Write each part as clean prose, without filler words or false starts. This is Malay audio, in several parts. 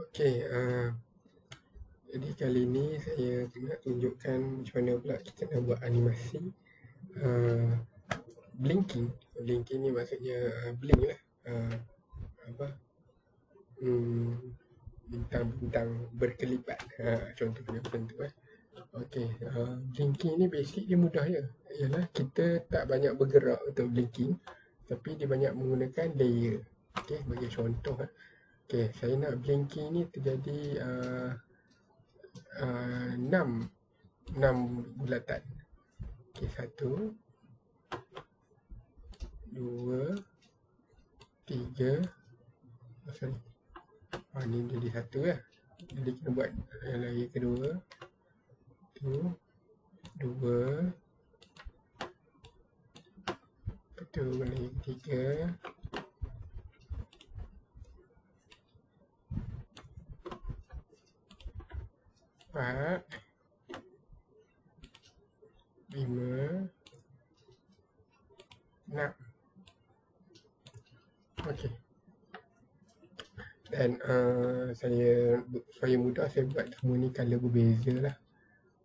Okey, jadi kali ni saya nak tunjukkan macam mana pula kita nak buat animasi uh, blinking. Blinking ni maksudnya blink lah. Apa? Bintang-bintang berkelipat. Contohnya macam tu eh. Okey, blinking ni basic dia mudah je. Ialah kita tak banyak bergerak untuk blinking, tapi dia banyak menggunakan layer. Okey, bagi contoh eh. Okey, saya nak blinking ni terjadi 6 bulatan. Okey, 1 2 3 sorry. Ni jadi 1 lah. Jadi kita buat layer kedua. 1 2 betul, layer ketiga 4 5 6. Okey. Dan saya supaya mudah saya buat semua ni color berbeza lah.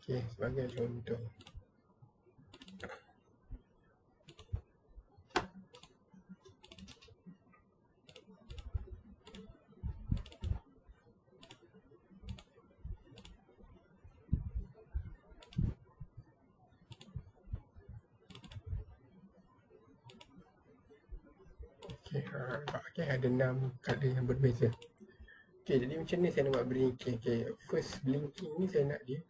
Okey, sebagai contoh. Okey, okay, ada 6 color yang berbeza. Okey, jadi macam ni saya nak buat blinking. Okey, first blinking ni saya nak dia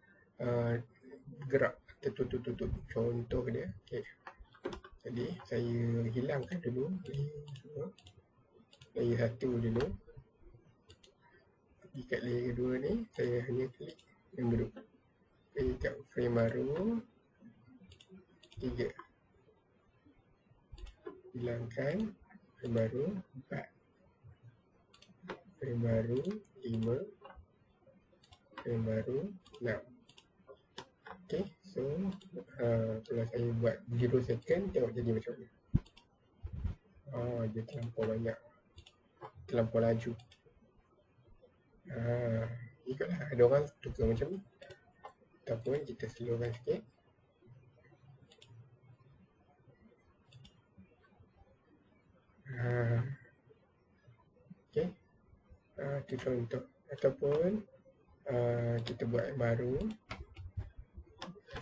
gerak tertutup. Contoh dia. Okey. Jadi saya hilangkan dulu layer 1 dulu. Pergi kat layer kedua ni, saya hanya klik yang baru. Pergi kat frame baru 3. Hilangkan frame baru 4. Frame baru 5. Frame baru 6. Okay, so kalau saya buat 0 second, tengok jadi macam ni. Dia terlampau banyak, terlampau laju. Ikutlah, ada orang tukar macam ni, ataupun kita slowkan sikit. Okay, itu contoh. Ataupun kita buat yang baru.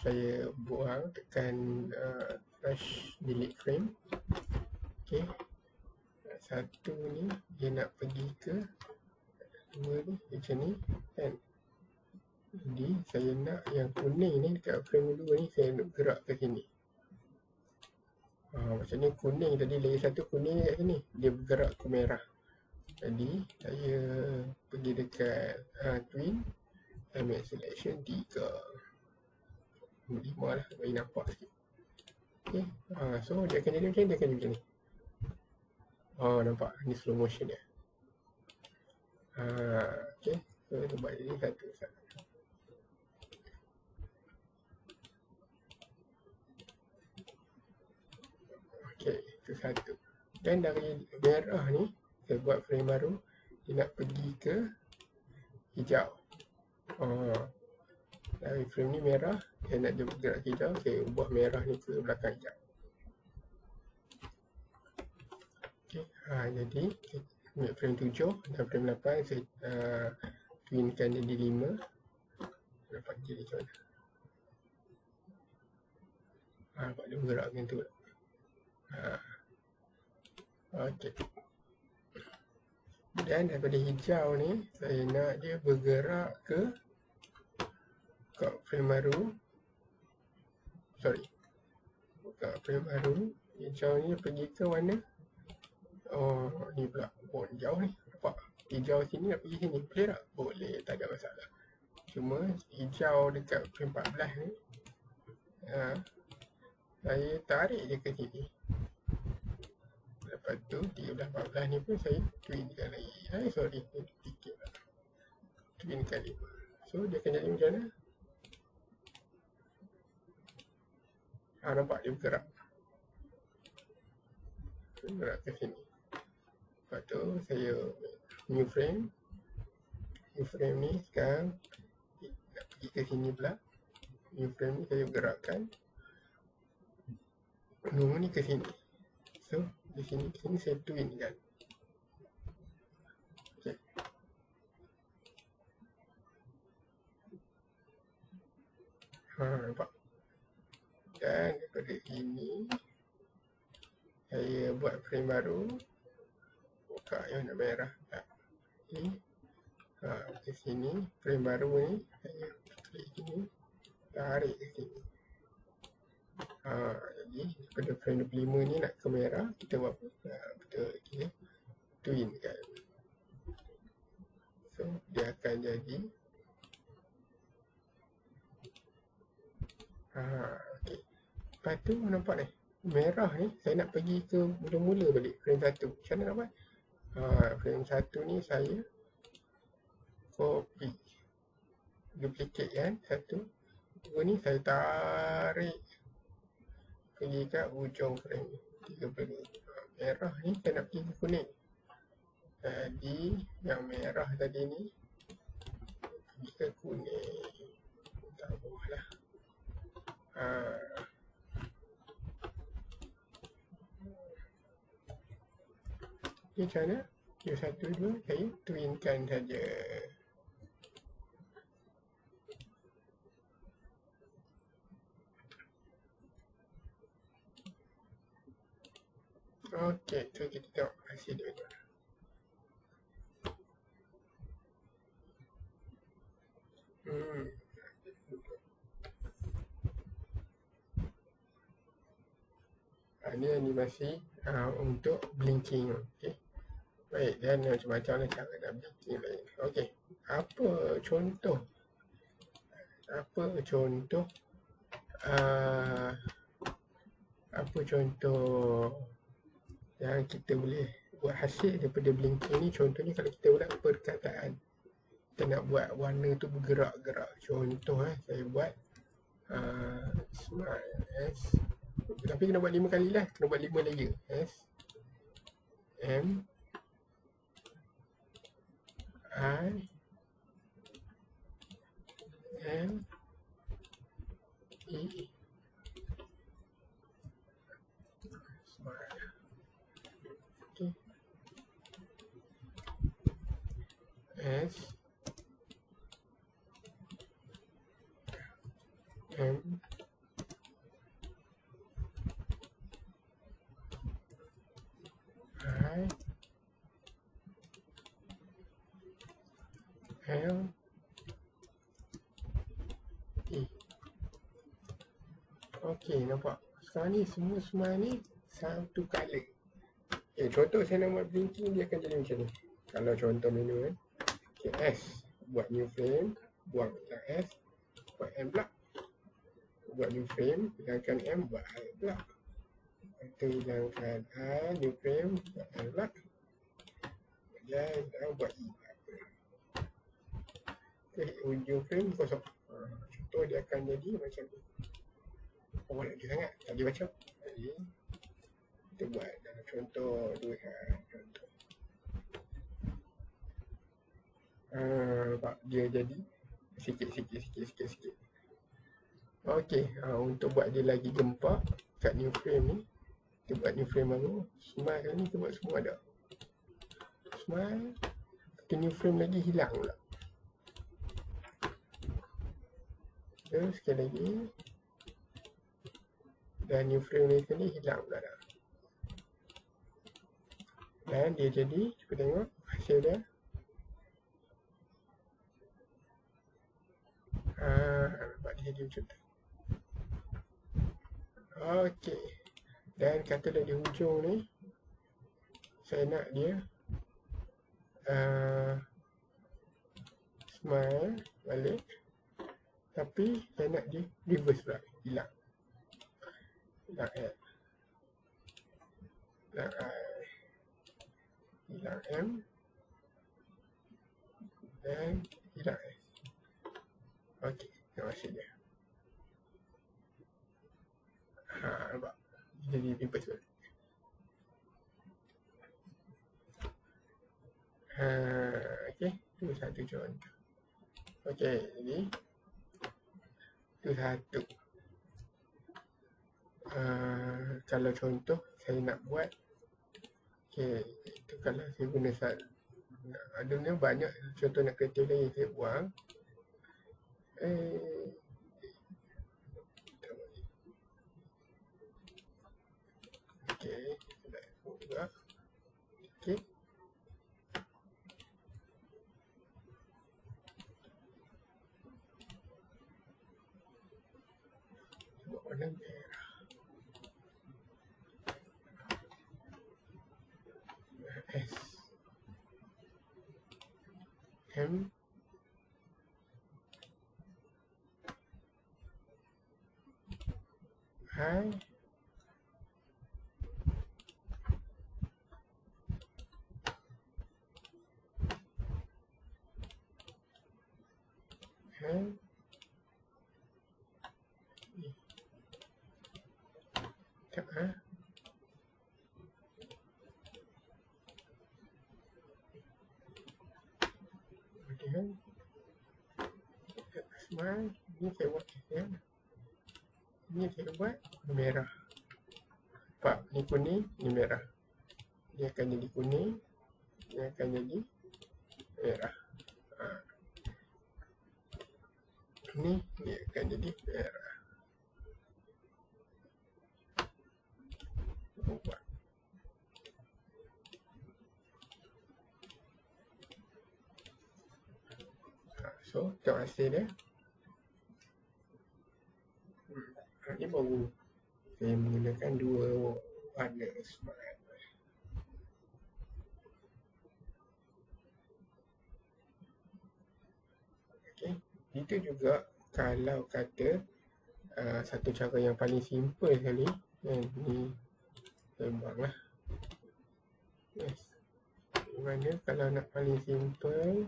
Saya buang, tekan flash delete frame. Okay, 1 ni dia nak pergi ke 2 ni macam ni kan. Jadi saya nak yang kuning ni dekat frame 2 ni saya nak gerak ke sini. Macam ni kuning tadi, layer 1 kuning kat sini, dia bergerak ke merah. Jadi saya pergi dekat twin, ambil selection 3 5 lah, bagi nampak sikit. Okay, so dia akan jadi macam ni, dia akan jadi macam ni. Nampak, ni slow motion dia. Okay, so kita buat jadi satu. Okay, itu satu. Dan dari merah ni, saya buat frame baru, dia nak pergi ke hijau. Dari frame ni merah, dia nak dia bergerak ke hijau, saya ubah merah ni ke belakang hijau. Okay, jadi ambil frame 7 dan frame 8 saya twinkan jadi 5. Dapat jadi macam mana? Nampak dia bergerak macam tu. Okey. Dan daripada hijau ni saya nak dia bergerak ke frame baru. Buka frame baru. Hijau ni pergi ke mana? Ni pula. Jauh ni. Nampak? Hijau sini nak pergi sini. Boleh tak? Boleh, tak ada masalah. Cuma hijau dekat frame 14 ni, saya tarik je ke sini. Lepas tu 13-14 ni pun saya twinkan lagi. Sorry, sikit lah. Twinkan 5. So dia akan jadi macam mana? Nampak dia bergerak. Bergerak ke sini. Lepas tu saya new frame. new frame ni sekarang nak pergi ke sini pula. New frame ni saya gerakkan gunung ni ke sini. So di sini ke sini saya twin kan. Okay. Nampak. Dan daripada ini saya buat frame baru. Buka yang warna merah. Okay. Ke sini frame baru ni saya klik sini, tarik ke sini. Jadi daripada frame 25 ni nak ke merah, kita buat apa? Betul, okay. Twin kan. So dia akan jadi okay. Lepas tu nampak ni merah ni saya nak pergi ke mula-mula balik frame 1. Macam mana nak buat? Frame 1 ni saya copy, duplicate kan, 1, 2 ni saya tarik pergi kat hujung frame 32. Merah ni saya nak pergi ke kuning. Jadi yang merah tadi ni pergi ke kuning. Tak bawah lah. Okay, macam mana? Yang 1, 2 saya twinkan saja. Okey, tu kita tengok hasil dia. Ini animasi untuk blinking. Okey. Baik, dan macam-macam lah cara nak blinking lain. Okey. Apa contoh yang kita boleh buat hasil daripada blinking ni? Contohnya kalau kita buat perkataan, kita nak buat warna tu bergerak-gerak. Contoh saya buat smile S, tapi kena buat 5 kali lah, kena buat 5 layer. S M I L E smile. Okay. S M I L E. Okey, nampak? Sekarang ni semua ni satu colour. Contoh saya nak buat blinking, dia akan jadi macam ni. Kalau contoh menu kan. Okay, S, buat new frame, buang S, buat M pula. Buat new frame, hilangkan M, buat I pula. Itu hilangkan I, new frame, buat I pula. Dan buat E. Okay, ujung frame kosong. Contoh dia akan jadi macam ni. Lagi sangat, tak boleh baca. Jadi kita buat contoh dua contoh. Nampak dia jadi sikit. Okey, untuk buat dia lagi gempak kat new frame ni, kita buat new frame baru. Smile kali ni kita buat semua ada. Smile, ke new frame lagi hilang pula. Terus sekali lagi. Dan new frame ni sekali hilang pula dah. Dan dia jadi, cuba tengok hasil dia. Nampak dia jadi macam tu. Okey. Dan katalah di hujung ni, saya nak dia smile balik. Tapi saya nak dia reverse pula, hilang. Hilang L, hilang I, hilang M, dan hilang S. Okey, terima kasih dia. Nampak? Jadi reverse balik. Okey, Itu satu contoh. Okey, jadi itu satu. Kalau contoh saya nak buat, okey, itu kalau saya guna ada banyak contoh nak kreatif lagi saya buang. Okey, kita buat juga. Okey. Buat warna merah. S M I N E. Sekejap kemudian smile. Ini saya buat ini saya buat merah. Nampak? Ni kuning, ni merah. Dia akan jadi kuning, dia akan jadi merah. Ni dia akan jadi merah. Buat. So, tengok hasil dia. Ni baru saya menggunakan dua warna smart. Okay. Itu juga kalau kata satu cara yang paling simple sekali, ni saya buang lah. Yes. Mana kalau nak paling simple,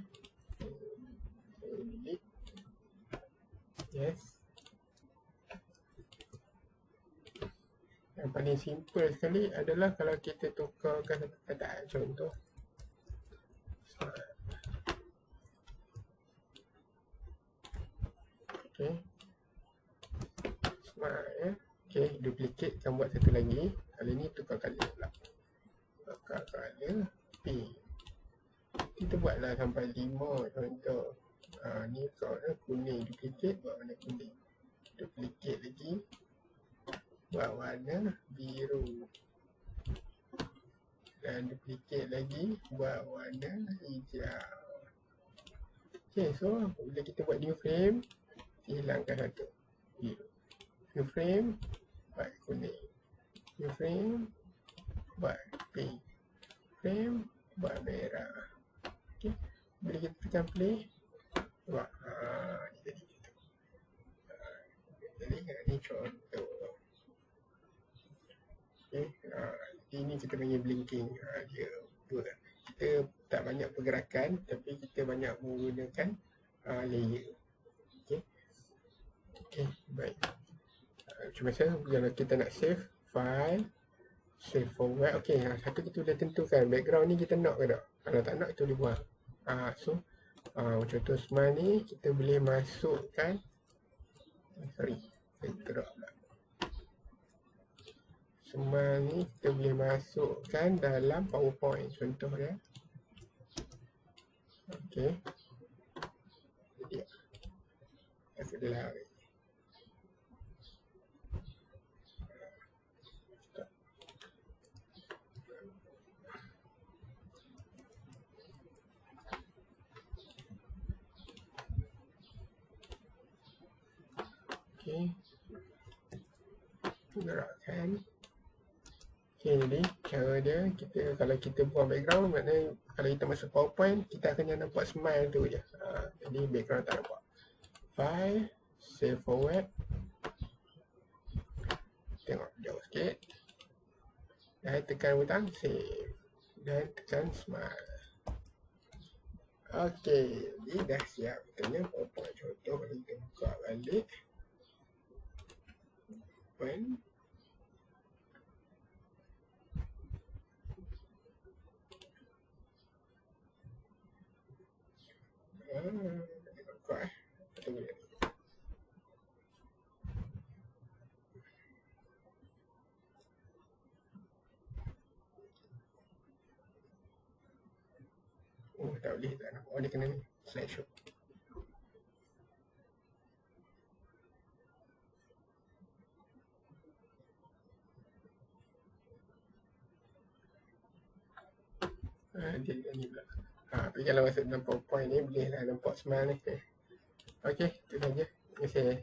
delete. Yes. Yang paling simple sekali adalah kalau kita tukarkan satu kata, contoh okay. Smart okay, duplicate kan buat satu lagi. Kali ni tukar color pula. Tukar color pink. Kita buatlah sampai 5 contoh. Ni warna kuning, duplicate buat warna kuning. Duplicate lagi buat warna biru. Dan duplicate lagi buat warna hijau. Okay, so bila kita buat new frame, hilangkan satu biru. New frame buat kuning. New frame buat pink. Frame buat merah. Okay, bila kita tekan play, buat jadi gitu. Jadi ni contoh. Okay, ini kita panggil blinking. Dia kita tak banyak pergerakan, tapi kita banyak menggunakan layer. Okay, baik. Macam biasa, kalau kita nak save file, save forward. Okay, satu kita dah tentukan background ni kita nak ke tak? Kalau tak nak, kita boleh buang. So, contoh smile ni kita boleh masukkan, sorry, saya drop lah. Smile ni kita boleh masukkan dalam PowerPoint contoh dia. Okay. Jadi, adalah okay. Gerakkan. Okay, jadi cara dia, kalau kita buang background, maknanya kalau kita masuk PowerPoint, kita akan hanya nampak smile tu je. Jadi background tak nampak. File, save forward. Tengok jauh sikit. Dan tekan butang save. Dan tekan smile. Okay, jadi dah siap katanya PowerPoint contoh. Kalau kita buka balik. Open. Kuat tunggu dia. Oh tak boleh, tak nampak. Oh dia kena ni, slideshow. Dia ni pula. Tapi kalau masuk dalam PowerPoint ni boleh lah nampak smile ni. Okey, itu saja. Terima kasih.